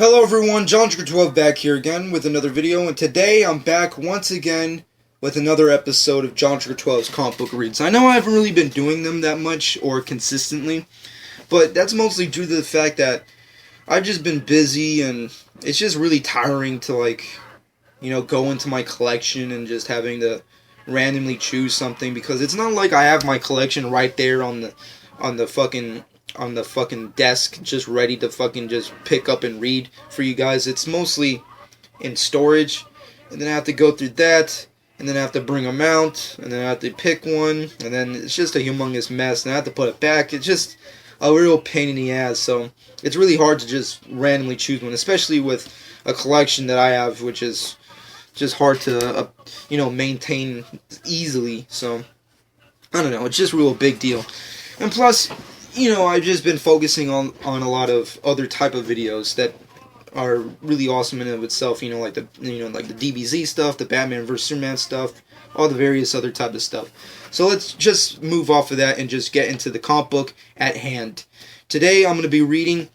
Hello everyone, JohnTrigger12 back here again with another video, and today I'm back once again with another episode of JohnTrigger12's comic book reads. I know I haven't really been doing them that much or consistently, but that's mostly due to the fact that I've just been busy and it's just really tiring to go into my collection and just having to randomly choose something, because it's not like I have my collection right there on the fucking desk, just ready to fucking just pick up and read for you guys. It's mostly in storage, and then I have to go through that, and then I have to bring them out, and then I have to pick one, and then it's just a humongous mess, and I have to put it back. It's just a real pain in the ass, so it's really hard to just randomly choose one, especially with a collection that I have, which is just hard to, maintain easily. So, I don't know, it's just a real big deal. And plus, I've just been focusing on a lot of other type of videos that are really awesome in and of itself. Like the DBZ stuff, the Batman vs Superman stuff, all the various other type of stuff. So let's just move off of that and just get into the comic book at hand. Today I'm going to be reading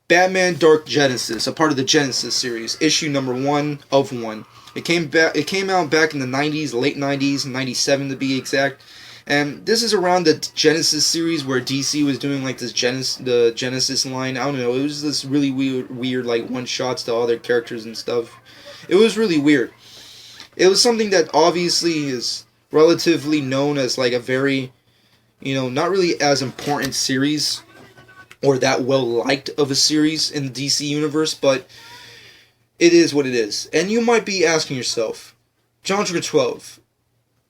Batman Dark Genesis, a part of the Genesis series, issue number 1 of 1. It came out back in the 90s, late 90s, 97 to be exact. And this is around the Genesis series where DC was doing like this the Genesis line. I don't know, it was this really weird like one-shots to all their characters and stuff. It was really weird. It was something that obviously is relatively known as like a very, not really as important series or that well liked of a series in the DC universe, but it is what it is. And you might be asking yourself, JohnTrigger12,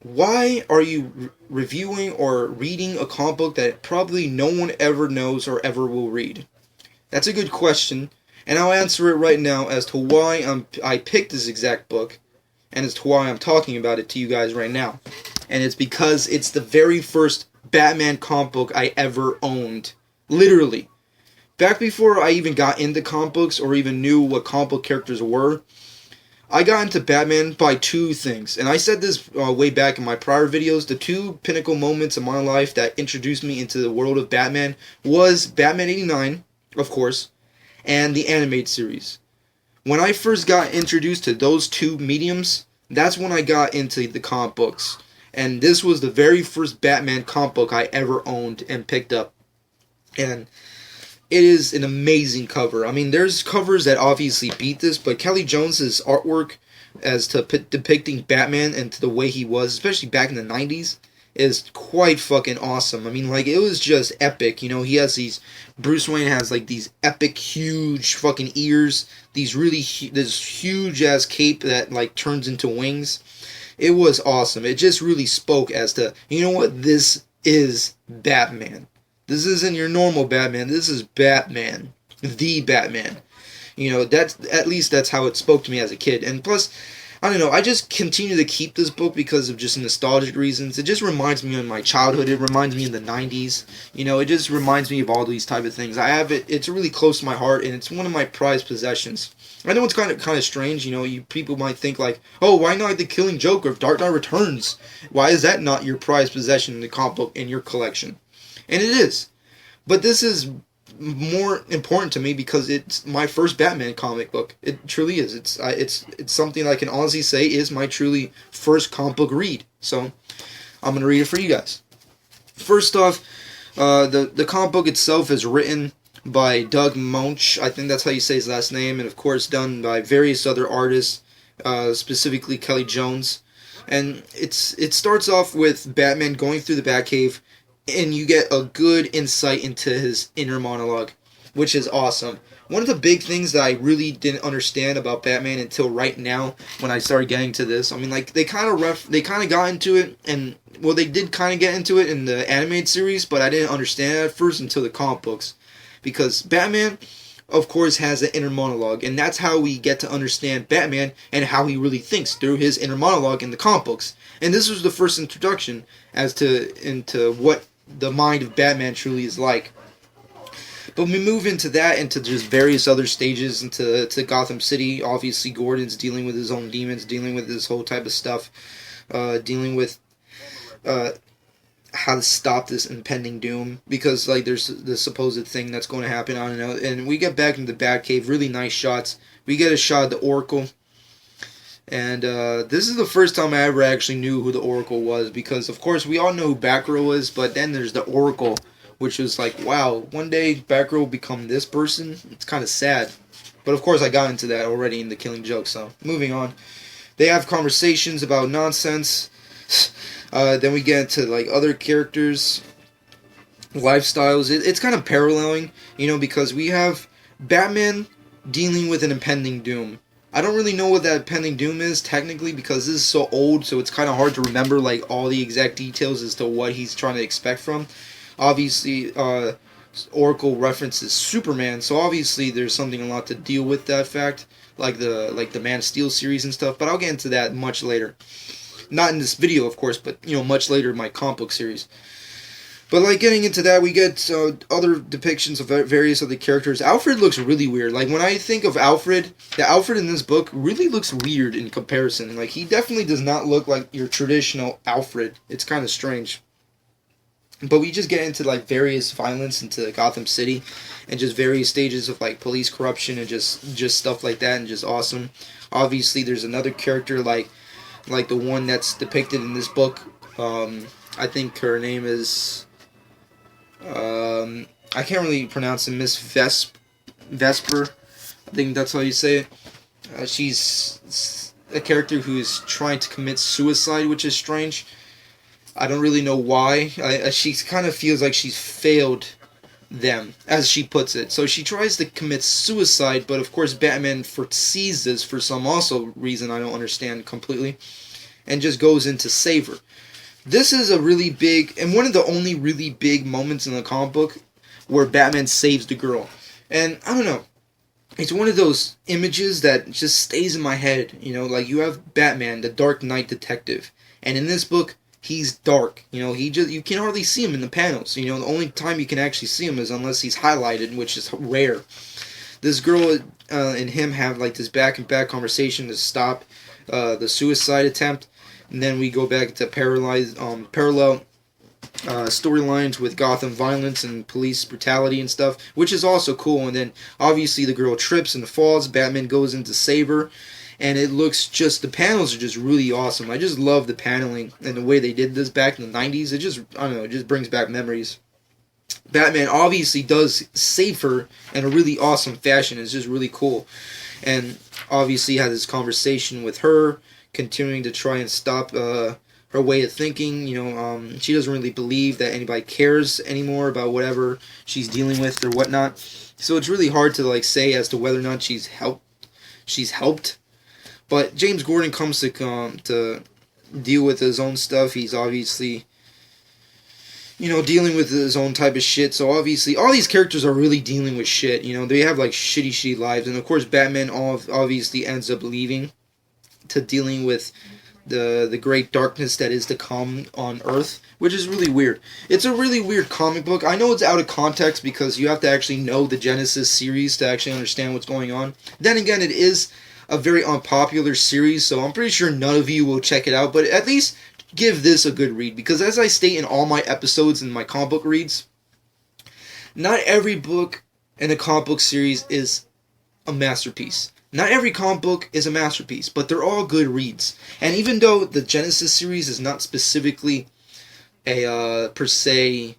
why are you reviewing or reading a comic book that probably no one ever knows or ever will read? That's a good question, and I'll answer it right now as to why I picked this exact book, and as to why I'm talking about it to you guys right now. And it's because it's the very first Batman comic book I ever owned. Literally. Back before I even got into comic books or even knew what comic book characters were, I got into Batman by two things, and I said this way back in my prior videos. The two pinnacle moments of my life that introduced me into the world of Batman was Batman 89, of course, and the animated series. When I first got introduced to those two mediums, that's when I got into the comic books, and this was the very first Batman comic book I ever owned and picked up, and it is an amazing cover. I mean, there's covers that obviously beat this, but Kelly Jones's artwork as to depicting Batman and to the way he was, especially back in the 90s, is quite fucking awesome. I mean, like, it was just epic. He has these, Bruce Wayne has like these epic, huge fucking ears, this huge ass cape that like turns into wings. It was awesome. It just really spoke as to, this is Batman. This isn't your normal Batman. This is Batman. The Batman. At least that's how it spoke to me as a kid. And plus, I don't know, I just continue to keep this book because of just nostalgic reasons. It just reminds me of my childhood. It reminds me of the 90s. It just reminds me of all these type of things. I have it. It's really close to my heart, and it's one of my prized possessions. I know it's kind of strange. You people might think like, oh, why not the Killing Joke of Dark Knight Returns? Why is that not your prized possession in the comic book in your collection? And it is. But this is more important to me because it's my first Batman comic book. It truly is. It's something I can honestly say is my truly first comic book read. So I'm going to read it for you guys. First off, the comic book itself is written by Doug Moench. I think that's how you say his last name. And of course done by various other artists, specifically Kelly Jones. And it starts off with Batman going through the Batcave, and you get a good insight into his inner monologue, which is awesome. One of the big things that I really didn't understand about Batman until right now, when I started getting to this, I mean, like, they kind of got into it, and, well, they did kind of get into it in the animated series, but I didn't understand it at first until the comic books. Because Batman, of course, has an inner monologue, and that's how we get to understand Batman and how he really thinks, through his inner monologue in the comic books. And this was the first introduction into what the mind of Batman truly is like. But we move into that, into just various other stages, into Gotham City. Obviously, Gordon's dealing with his own demons, dealing with this whole type of stuff, dealing with how to stop this impending doom, because like there's the supposed thing that's going to happen. I don't know. And we get back into the Batcave. Really nice shots. We get a shot of the Oracle. And this is the first time I ever actually knew who the Oracle was, because of course we all know who Batgirl is, but then there's the Oracle, which was like, wow, one day Batgirl will become this person. It's kind of sad. But of course I got into that already in the Killing Joke, so moving on. They have conversations about nonsense. Then we get into like other characters' lifestyles. It's kind of paralleling, because we have Batman dealing with an impending doom. I don't really know what that impending doom is technically, because this is so old, so it's kind of hard to remember like all the exact details as to what he's trying to expect from. Obviously, Oracle references Superman, so obviously there's something a lot to deal with that fact, like the Man of Steel series and stuff. But I'll get into that much later. Not in this video, of course, but much later in my comic book series. But like getting into that, we get other depictions of various other characters. Alfred looks really weird. Like when I think of Alfred, the Alfred in this book really looks weird in comparison. Like he definitely does not look like your traditional Alfred. It's kind of strange. But we just get into like various violence into Gotham City, and just various stages of like police corruption and just stuff like that, and just awesome. Obviously, there's another character like the one that's depicted in this book. I think her name is. I can't really pronounce it. Miss Vesper. I think that's how you say it. She's a character who is trying to commit suicide, which is strange. I don't really know why. She kind of feels like she's failed them, as she puts it. So she tries to commit suicide, but of course Batman foresees this for some also reason I don't understand completely, and just goes in to save her. This is a really big, and one of the only really big moments in the comic book where Batman saves the girl. And I don't know, it's one of those images that just stays in my head. Like you have Batman, the Dark Knight detective, and in this book, he's dark. You can hardly see him in the panels. The only time you can actually see him is unless he's highlighted, which is rare. This girl and him have like this back-and-back conversation to stop the suicide attempt. And then we go back to parallel storylines with Gotham violence and police brutality and stuff, which is also cool. And then obviously the girl trips and falls. Batman goes in to save her. And it looks the panels are just really awesome. I just love the paneling and the way they did this back in the 90s. It just brings back memories. Batman obviously does save her in a really awesome fashion. It's just really cool. And obviously had this conversation with her, continuing to try and stop her way of thinking. She doesn't really believe that anybody cares anymore about whatever she's dealing with or whatnot. So it's really hard to like say as to whether or not she's helped. But James Gordon comes to deal with his own stuff. He's obviously, dealing with his own type of shit. So obviously, all these characters are really dealing with shit. They have like shitty lives. And of course, Batman obviously ends up leaving to dealing with the great darkness that is to come on Earth, which is really weird. It's a really weird comic book. I know it's out of context because you have to actually know the Genesis series to actually understand what's going on. Then again, it is a very unpopular series, so I'm pretty sure none of you will check it out, but at least give this a good read, because as I state in all my episodes in my comic book reads, not every book in a comic book series is a masterpiece. Not every comic book is a masterpiece, but they're all good reads. And even though the Genesis series is not specifically a, per se,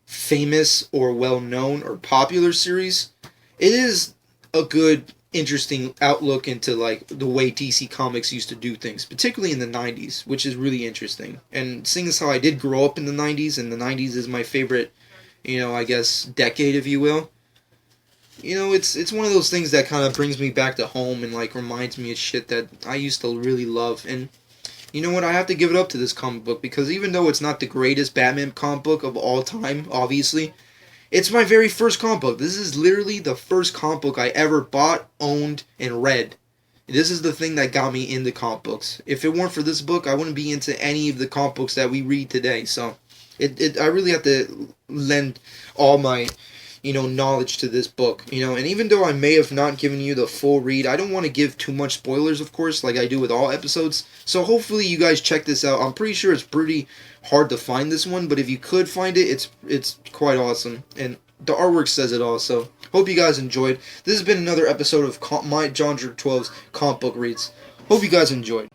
famous or well-known or popular series, it is a good interesting outlook into like the way DC Comics used to do things, particularly in the 90s, which is really interesting. And seeing as how I did grow up in the 90s, and the 90s is my favorite, I guess, decade, if you will. It's one of those things that kind of brings me back to home and like reminds me of shit that I used to really love. And you know what? I have to give it up to this comic book, because even though it's not the greatest Batman comic book of all time, obviously, it's my very first comic book. This is literally the first comic book I ever bought, owned, and read. This is the thing that got me into comic books. If it weren't for this book, I wouldn't be into any of the comic books that we read today. So, I really have to lend all my, knowledge to this book. And even though I may have not given you the full read, I don't want to give too much spoilers, of course, like I do with all episodes. So hopefully you guys check this out. I'm pretty sure it's pretty hard to find this one, but if you could find it, it's quite awesome. And the artwork says it all, so hope you guys enjoyed. This has been another episode of my John Drake 12's Comic Book Reads. Hope you guys enjoyed.